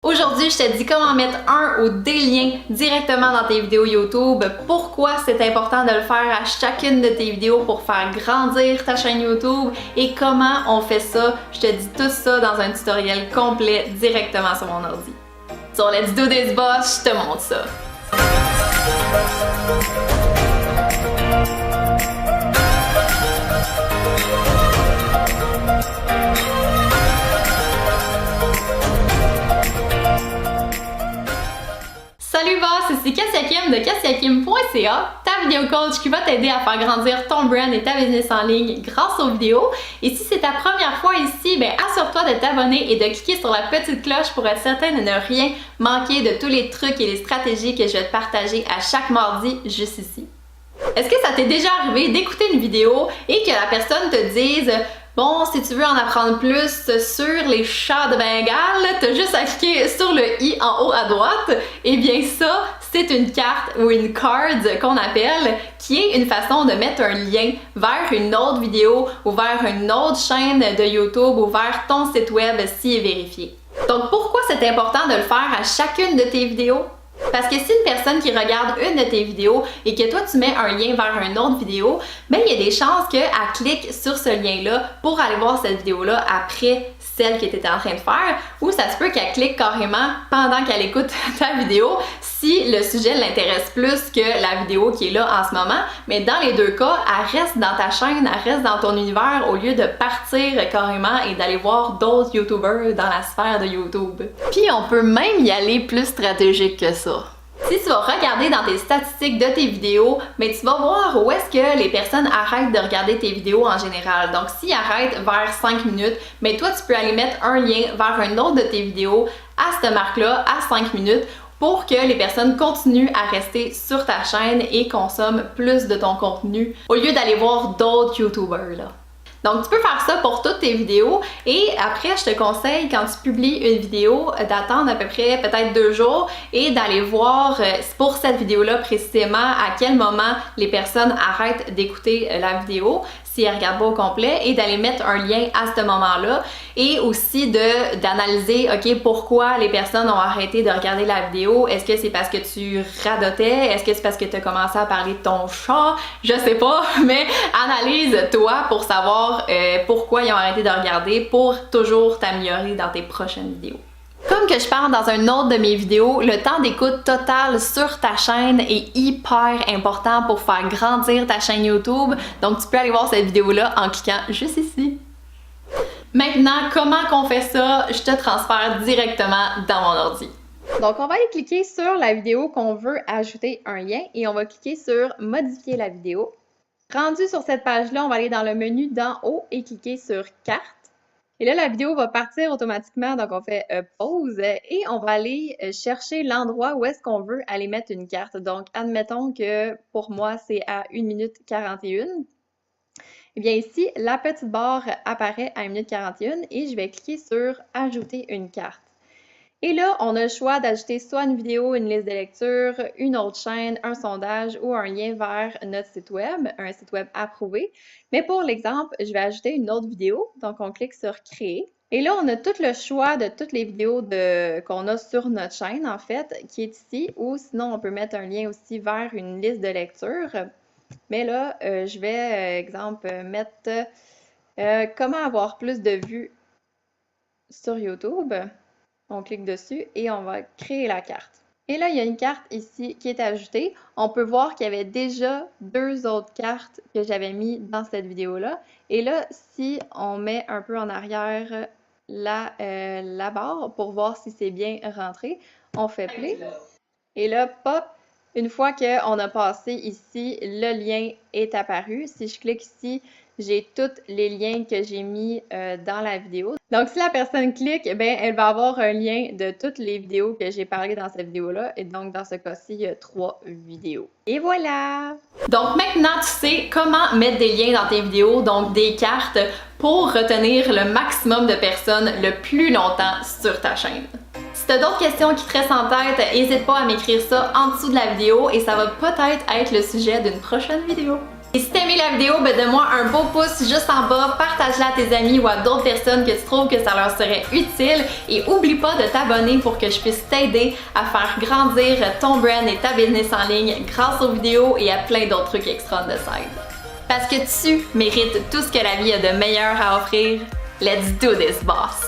Aujourd'hui, je te dis comment mettre un ou des liens directement dans tes vidéos YouTube, pourquoi c'est important de le faire à chacune de tes vidéos pour faire grandir ta chaîne YouTube et comment on fait ça. Je te dis tout ça dans un tutoriel complet directement sur mon ordi. So let's do this boss, je te montre ça. Salut boss, c'est Cassia Kim de cassiakim.ca, ta vidéo coach qui va t'aider à faire grandir ton brand et ta business en ligne grâce aux vidéos. Et si c'est ta première fois ici, assure-toi de t'abonner et de cliquer sur la petite cloche pour être certain de ne rien manquer de tous les trucs et les stratégies que je vais te partager à chaque mardi juste ici. Est-ce que ça t'est déjà arrivé d'écouter une vidéo et que la personne te dise bon, si tu veux en apprendre plus sur les chats de Bengale, t'as juste à cliquer sur le i en haut à droite. Eh bien ça, c'est une carte ou une card qu'on appelle, qui est une façon de mettre un lien vers une autre vidéo ou vers une autre chaîne de YouTube ou vers ton site web s'il est vérifié. Donc pourquoi c'est important de le faire à chacune de tes vidéos? Parce que si une personne qui regarde une de tes vidéos et que toi tu mets un lien vers une autre vidéo, il y a des chances qu'elle clique sur ce lien-là pour aller voir cette vidéo-là après celle que tu étais en train de faire, ou ça se peut qu'elle clique carrément pendant qu'elle écoute ta vidéo si le sujet l'intéresse plus que la vidéo qui est là en ce moment. Mais dans les deux cas, elle reste dans ta chaîne, elle reste dans ton univers au lieu de partir carrément et d'aller voir d'autres YouTubers dans la sphère de YouTube. Puis on peut même y aller plus stratégique que ça. Si tu vas regarder dans tes statistiques de tes vidéos, tu vas voir où est-ce que les personnes arrêtent de regarder tes vidéos en général. Donc s'ils arrêtent vers 5 minutes, toi tu peux aller mettre un lien vers une autre de tes vidéos à cette marque-là, à 5 minutes, pour que les personnes continuent à rester sur ta chaîne et consomment plus de ton contenu au lieu d'aller voir d'autres YouTubers là. Donc tu peux faire ça pour toutes tes vidéos et après je te conseille quand tu publies une vidéo d'attendre à peu près peut-être 2 jours et d'aller voir pour cette vidéo-là précisément à quel moment les personnes arrêtent d'écouter la vidéo si elles regardent pas au complet et d'aller mettre un lien à ce moment-là et aussi d'analyser pourquoi les personnes ont arrêté de regarder la vidéo. Est-ce que c'est parce que tu radotais? Est-ce que c'est parce que tu as commencé à parler de ton chat? Je sais pas, mais analyse-toi pour savoir pourquoi ils ont arrêté de regarder pour toujours t'améliorer dans tes prochaines vidéos. Comme que je parle dans une autre de mes vidéos, le temps d'écoute total sur ta chaîne est hyper important pour faire grandir ta chaîne YouTube. Donc tu peux aller voir cette vidéo-là en cliquant juste ici. Maintenant, comment qu'on fait ça? Je te transfère directement dans mon ordi. Donc on va aller cliquer sur la vidéo qu'on veut ajouter un lien et on va cliquer sur modifier la vidéo. Rendu sur cette page-là, on va aller dans le menu d'en haut et cliquer sur carte. Et là, la vidéo va partir automatiquement, donc on fait pause et on va aller chercher l'endroit où est-ce qu'on veut aller mettre une carte. Donc, admettons que pour moi, c'est à 1 minute 41. Et bien ici, la petite barre apparaît à 1 minute 41 et je vais cliquer sur « Ajouter une carte ». Et là, on a le choix d'ajouter soit une vidéo, une liste de lecture, une autre chaîne, un sondage ou un lien vers notre site web, un site web approuvé. Mais pour l'exemple, je vais ajouter une autre vidéo. Donc, on clique sur « Créer ». Et là, on a tout le choix de toutes les vidéos qu'on a sur notre chaîne, en fait, qui est ici. Ou sinon, on peut mettre un lien aussi vers une liste de lecture. Mais là, je vais, exemple, mettre comment avoir plus de vues sur YouTube. On clique dessus et on va créer la carte. Et là, il y a une carte ici qui est ajoutée. On peut voir qu'il y avait déjà 2 autres cartes que j'avais mis dans cette vidéo-là. Et là, si on met un peu en arrière la barre pour voir si c'est bien rentré, on fait play. Et là, pop, une fois qu'on a passé ici, le lien est apparu. Si je clique ici, j'ai tous les liens que j'ai mis dans la vidéo. Donc, si la personne clique, elle va avoir un lien de toutes les vidéos que j'ai parlé dans cette vidéo-là. Et donc, dans ce cas-ci, il y a 3 vidéos. Et voilà! Donc, maintenant, tu sais comment mettre des liens dans tes vidéos, donc des cartes, pour retenir le maximum de personnes le plus longtemps sur ta chaîne. Si tu as d'autres questions qui te restent en tête, n'hésite pas à m'écrire ça en dessous de la vidéo et ça va peut-être être le sujet d'une prochaine vidéo. Et si t'as aimé la vidéo, ben donne-moi un beau pouce juste en bas, partage-la à tes amis ou à d'autres personnes que tu trouves que ça leur serait utile et oublie pas de t'abonner pour que je puisse t'aider à faire grandir ton brand et ta business en ligne grâce aux vidéos et à plein d'autres trucs extra on the side. Parce que tu mérites tout ce que la vie a de meilleur à offrir. Let's do this, boss!